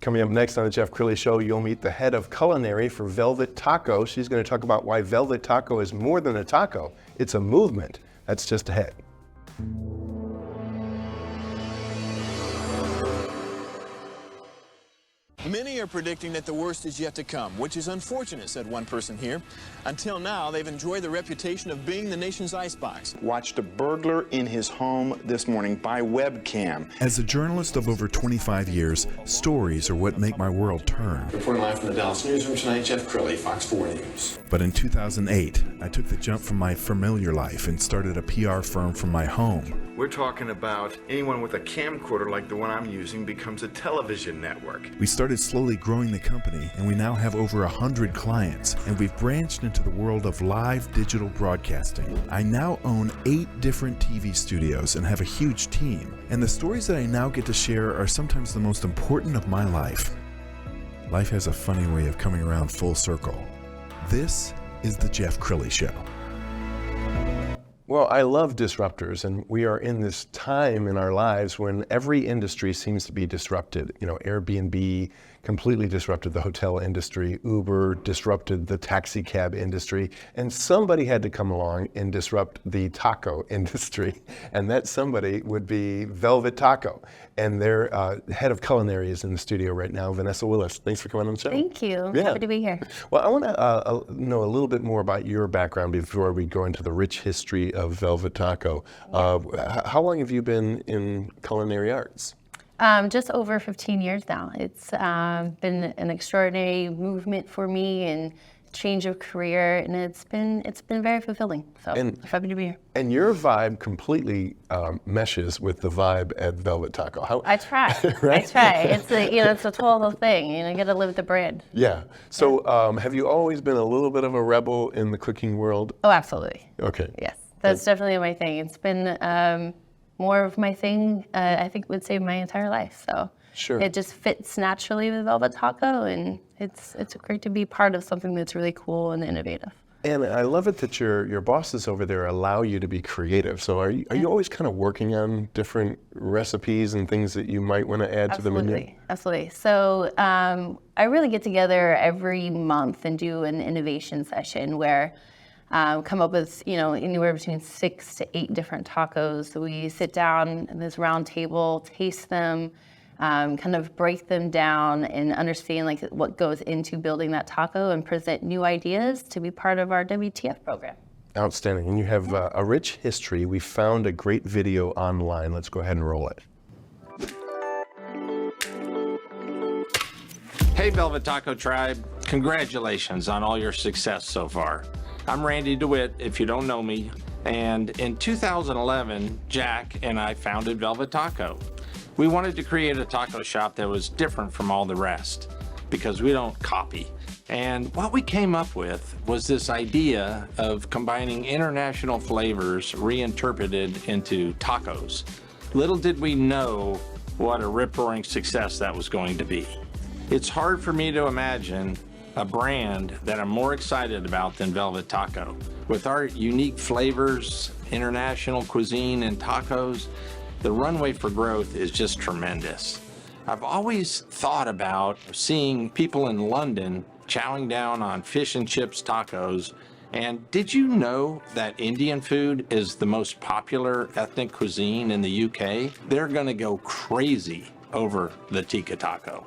Coming up next on the Jeff Crilley Show, you'll meet the head of culinary for Velvet Taco. She's going to talk about why Velvet Taco is more than a taco. It's a movement. That's just ahead. Many are predicting that the worst is yet to come, which is unfortunate, said one person here. Until now, they've enjoyed the reputation of being the nation's icebox. Watched a burglar in his home this morning by webcam. As a journalist of over 25 years, stories are what make my world turn. Reporting live from the Dallas newsroom tonight, Jeff Crilley, Fox 4 News. But in 2008, I took the jump from my familiar life and started a PR firm from my home. We're talking about anyone with a camcorder like the one I'm using becomes a television network. We started slowly growing the company, and we now have over 100 clients, and we've branched into the world of live digital broadcasting. I now own 8 different TV studios and have a huge team, and the stories that I now get to share are sometimes the most important of my life. Life has a funny way of coming around full circle. This is the Jeff Crilley Show. Well, I love disruptors, and we are in this time in our lives when every industry seems to be disrupted. You know, Airbnb completely disrupted the hotel industry, Uber disrupted the taxicab industry, and somebody had to come along and disrupt the taco industry, and that somebody would be Velvet Taco. And their head of culinary is in the studio right now, Venecia Willis. Thanks for coming on the show. Thank you. Yeah. Happy to be here. Well, I want to know a little bit more about your background before we go into the rich history of Velvet Taco. How long have you been in culinary arts? Just over 15 years now. It's been an extraordinary movement for me and change of career, and it's been very fulfilling. So I'm happy to be here. And your vibe completely meshes with the vibe at Velvet Taco. I try. Right? I try. It's a total thing. You got to live the brand. Yeah. So have you always been a little bit of a rebel in the cooking world? Oh, absolutely. Okay. Yes, that's definitely my thing. It's been more of my thing. I think would say my entire life. So. Sure. It just fits naturally with Velvet Taco, and it's great to be part of something that's really cool and innovative. And I love it that your bosses over there allow you to be creative. So are you always kind of working on different recipes and things that you might want to add to the menu? Absolutely. So I really get together every month and do an innovation session where come up with anywhere between 6 to 8 different tacos. So we sit down at this round table, taste them, kind of break them down and understand like what goes into building that taco and present new ideas to be part of our WTF program. Outstanding. And you have a rich history. We found a great video online. Let's go ahead and roll it. Hey Velvet Taco Tribe, congratulations on all your success so far. I'm Randy DeWitt, if you don't know me, and in 2011, Jack and I founded Velvet Taco. We wanted to create a taco shop that was different from all the rest because we don't copy. And what we came up with was this idea of combining international flavors reinterpreted into tacos. Little did we know what a rip-roaring success that was going to be. It's hard for me to imagine a brand that I'm more excited about than Velvet Taco. With our unique flavors, international cuisine, and tacos, the runway for growth is just tremendous. I've always thought about seeing people in London chowing down on fish and chips tacos. And did you know that Indian food is the most popular ethnic cuisine in the UK? They're gonna go crazy over the tikka taco.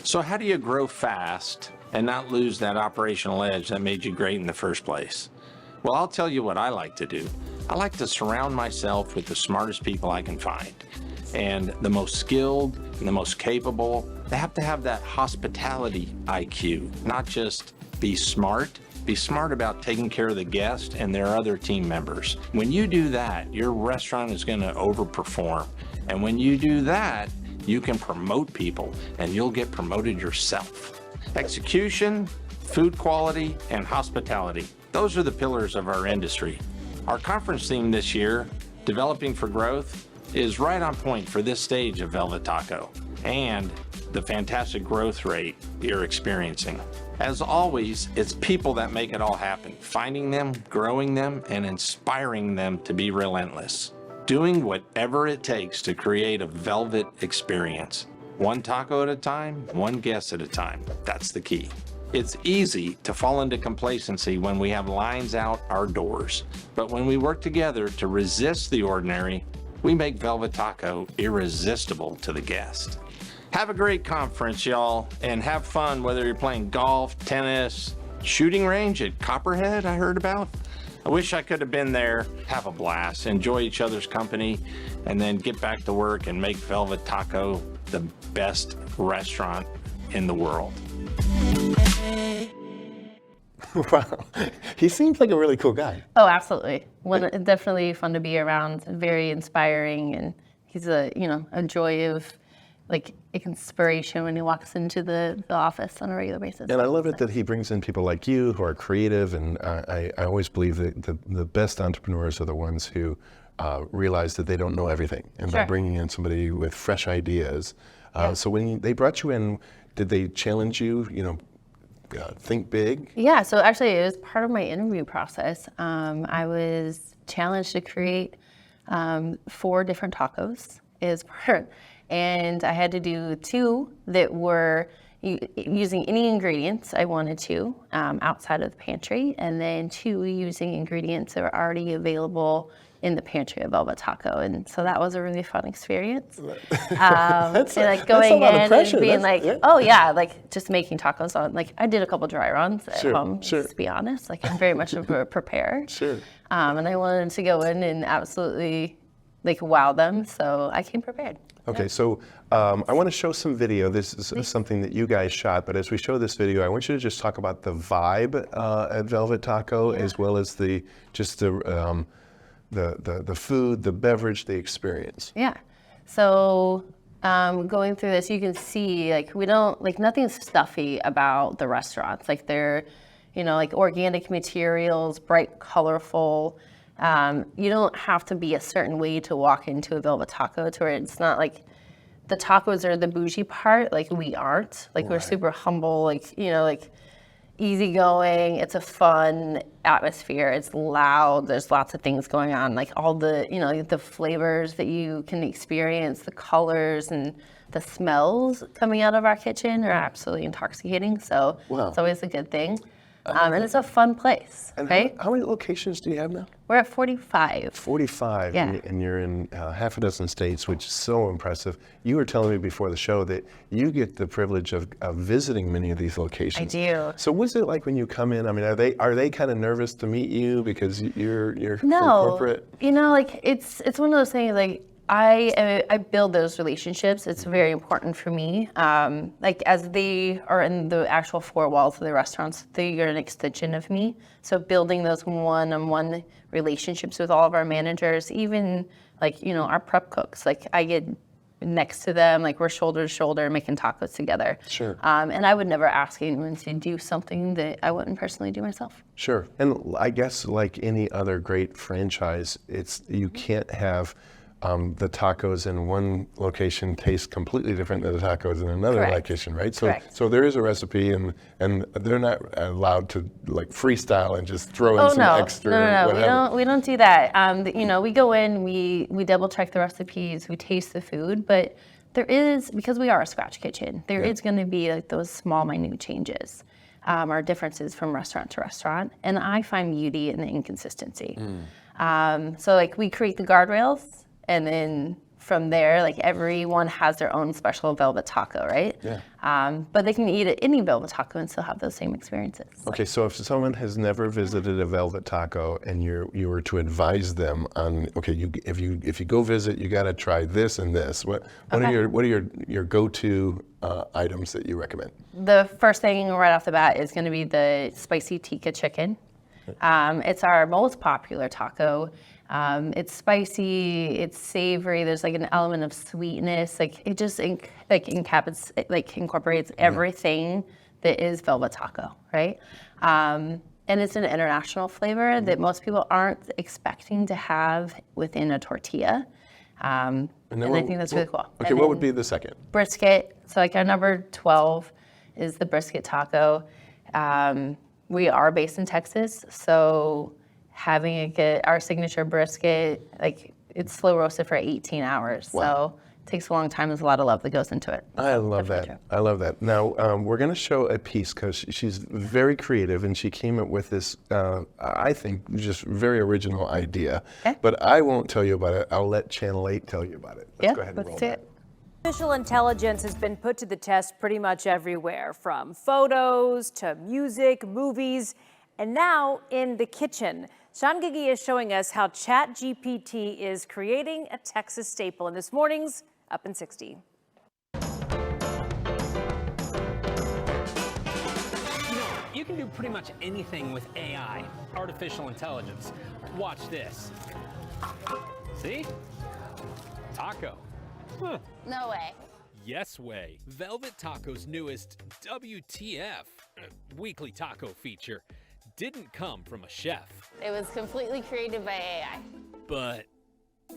So how do you grow fast and not lose that operational edge that made you great in the first place? Well, I'll tell you what I like to do. I like to surround myself with the smartest people I can find. And the most skilled and the most capable, they have to have that hospitality IQ, not just be smart about taking care of the guest and their other team members. When you do that, your restaurant is gonna overperform. And when you do that, you can promote people and you'll get promoted yourself. Execution, food quality, and hospitality. Those are the pillars of our industry. Our conference theme this year, Developing for Growth, is right on point for this stage of Velvet Taco and the fantastic growth rate you're experiencing. As always, it's people that make it all happen, finding them, growing them, and inspiring them to be relentless. Doing whatever it takes to create a velvet experience. One taco at a time, one guest at a time. That's the key. It's easy to fall into complacency when we have lines out our doors. But when we work together to resist the ordinary, we make Velvet Taco irresistible to the guest. Have a great conference, y'all, and have fun whether you're playing golf, tennis, shooting range at Copperhead I heard about. I wish I could have been there. Have a blast, enjoy each other's company, and then get back to work and make Velvet Taco the best restaurant in the world. Wow. He seems like a really cool guy. Oh, absolutely. Definitely fun to be around, very inspiring, and he's a joy of inspiration when he walks into the office on a regular basis. And I love it that he brings in people like you who are creative, and I always believe that the best entrepreneurs are the ones who realize that they don't know everything, and by bringing in somebody with fresh ideas. So when they brought you in, did they challenge you, think big? Yeah, so actually it was part of my interview process. I was challenged to create 4 different tacos and I had to do 2 that were using any ingredients I wanted to outside of the pantry, and then 2 using ingredients that were already available in the pantry of Velvet Taco, and so that was a really fun experience. And going in and being oh yeah, just making tacos on, I did a couple dry runs at home, just to be honest. I'm very much of a preparer. And I wanted to go in and absolutely wow them, so I came prepared. Okay, so I want to show some video. This is something that you guys shot, but as we show this video, I want you to just talk about the vibe at Velvet Taco, as well as the food, the beverage, the experience. Yeah. So going through this, you can see we don't nothing's stuffy about the restaurants. They're organic materials, bright, colorful. You don't have to be a certain way to walk into a Velvet Taco to where it's not the tacos are the bougie part. We aren't. We're super humble. Easygoing. It's a fun atmosphere. It's loud. There's lots of things going on. All the the flavors that you can experience, the colors and the smells coming out of our kitchen are absolutely intoxicating. So it's always a good thing. And it's a fun place, and right? How many locations do you have now? We're at 45. 45, yeah. And you're in half a dozen states, which is so impressive. You were telling me before the show that you get the privilege of visiting many of these locations. I do. So what's it like when you come in? I mean, are they kind of nervous to meet you because you're no, corporate? It's one of those things I build those relationships. It's very important for me. As they are in the actual 4 walls of the restaurants, they are an extension of me. So building those one-on-one relationships with all of our managers, even our prep cooks, I get next to them, we're shoulder to shoulder making tacos together. Sure. And I would never ask anyone to do something that I wouldn't personally do myself. Sure. And I guess like any other great franchise, you can't have the tacos in one location taste completely different than the tacos in another Correct. location, right? Correct. So there is a recipe, and they're not allowed to freestyle and just throw in some extra. No, whatever. we don't do that. We go in, we double check the recipes, we taste the food, but there is, because we are a scratch kitchen, there is going to be those small, minute changes. Or differences from restaurant to restaurant, and I find beauty in the inconsistency. So we create the guardrails. And then from there, everyone has their own special Velvet Taco, right? Yeah. But they can eat at any Velvet Taco and still have those same experiences. Okay, so if someone has never visited a Velvet Taco and you were to advise them on, if you go visit, you got to try this and this. What are your go-to items that you recommend? The first thing right off the bat is going to be the spicy tikka chicken. It's our most popular taco. It's spicy, it's savory, there's an element of sweetness, it just incorporates everything that is Velvet Taco, right? And it's an international flavor that most people aren't expecting to have within a tortilla. And I think that's really cool. Okay, what would be the second? Brisket, so our number 12 is the brisket taco. We are based in Texas, so having our signature brisket, it's slow roasted for 18 hours. Wow. So takes a long time. There's a lot of love that goes into it. I love Definitely that. I love that. Now, we're going to show a piece because she's very creative and she came up with this, I think, just very original idea. Okay. But I won't tell you about it. I'll let Channel 8 tell you about it. Let's go ahead and roll let's do that. it. Artificial intelligence has been put to the test pretty much everywhere, from photos to music, movies, and now in the kitchen. Sean Gigi is showing us how ChatGPT is creating a Texas staple in this morning's Up in 60. You can do pretty much anything with AI, artificial intelligence. Watch this. See? Taco. Huh. No way. Yes way. Velvet Taco's newest WTF weekly taco feature didn't come from a chef. It was completely created by AI. But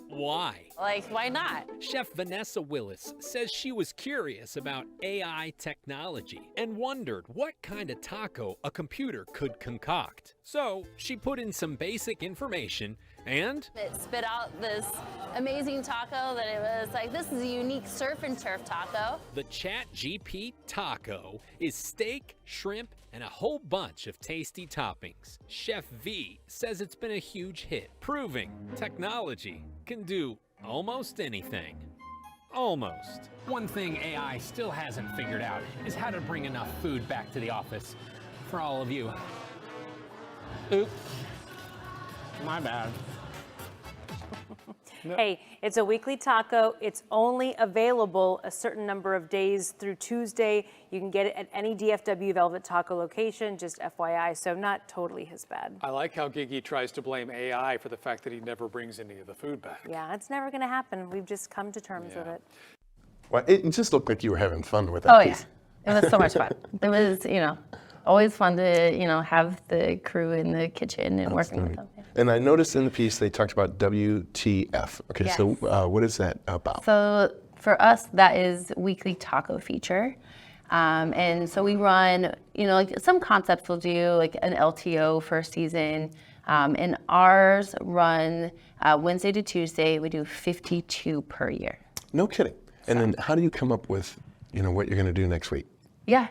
why? Like, why not? Chef Venecia Willis says she was curious about AI technology and wondered what kind of taco a computer could concoct. So she put in some basic information and It spit out this amazing taco that it was like, this is a unique surf and turf taco. the ChatGPT taco is steak, shrimp, and a whole bunch of tasty toppings. Chef V says it's been a huge hit, proving technology can do almost anything. Almost. One thing AI still hasn't figured out is how to bring enough food back to the office for all of you. Oops. My bad. Hey, it's a weekly taco. It's only available a certain number of days through Tuesday. You can get it at any DFW Velvet Taco location, just FYI, so not totally his bad. I like how Gigi tries to blame AI for the fact that he never brings any of the food back. Yeah, it's never going to happen. We've just come to terms with it. Well, it just looked like you were having fun with that Oh, yeah. piece. It was so much fun. It was, always fun to, have the crew in the kitchen and working with them. Yeah. And I noticed in the piece they talked about WTF. Okay, Yes. so what is that about? So for us, that is weekly taco feature. And so we run, like some concepts will do like an LTO for a season. And ours run Wednesday to Tuesday. We do 52 per year. No kidding. And then how do you come up with, what you're going to do next week? Yeah,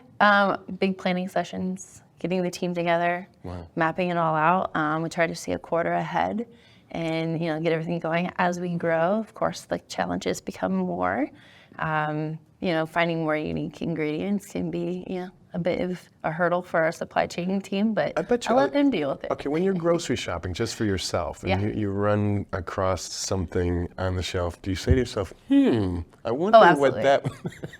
big planning sessions, getting the team together, mapping it all out. We try to see a quarter ahead and, get everything going. As we grow, of course, the challenges become more. Finding more unique ingredients can be, a bit of a hurdle for our supply chain team, but I'll let them deal with it. Okay, when you're grocery shopping just for yourself and you run across something on the shelf, do you say to yourself, I wonder what that...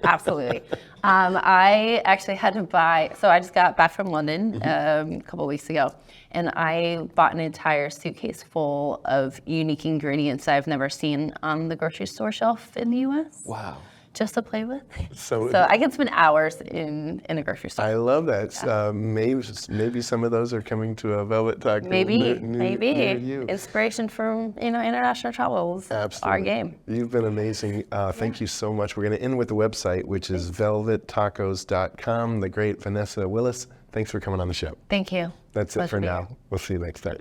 Absolutely. I actually had to buy, so I just got back from London a couple of weeks ago, and I bought an entire suitcase full of unique ingredients I've never seen on the grocery store shelf in the U.S. Wow. Just to play with. So I can spend hours in a grocery store. I love that. Maybe some of those are coming to a Velvet Taco Maybe. near you. Inspiration from, international travels. Absolutely. Our game. You've been amazing. Thank you so much. We're going to end with the website, which is velvettacos.com. The great Venecia Willis. Thanks for coming on the show. Thank you. That's it Pleasure for to be now. here. We'll see you next time.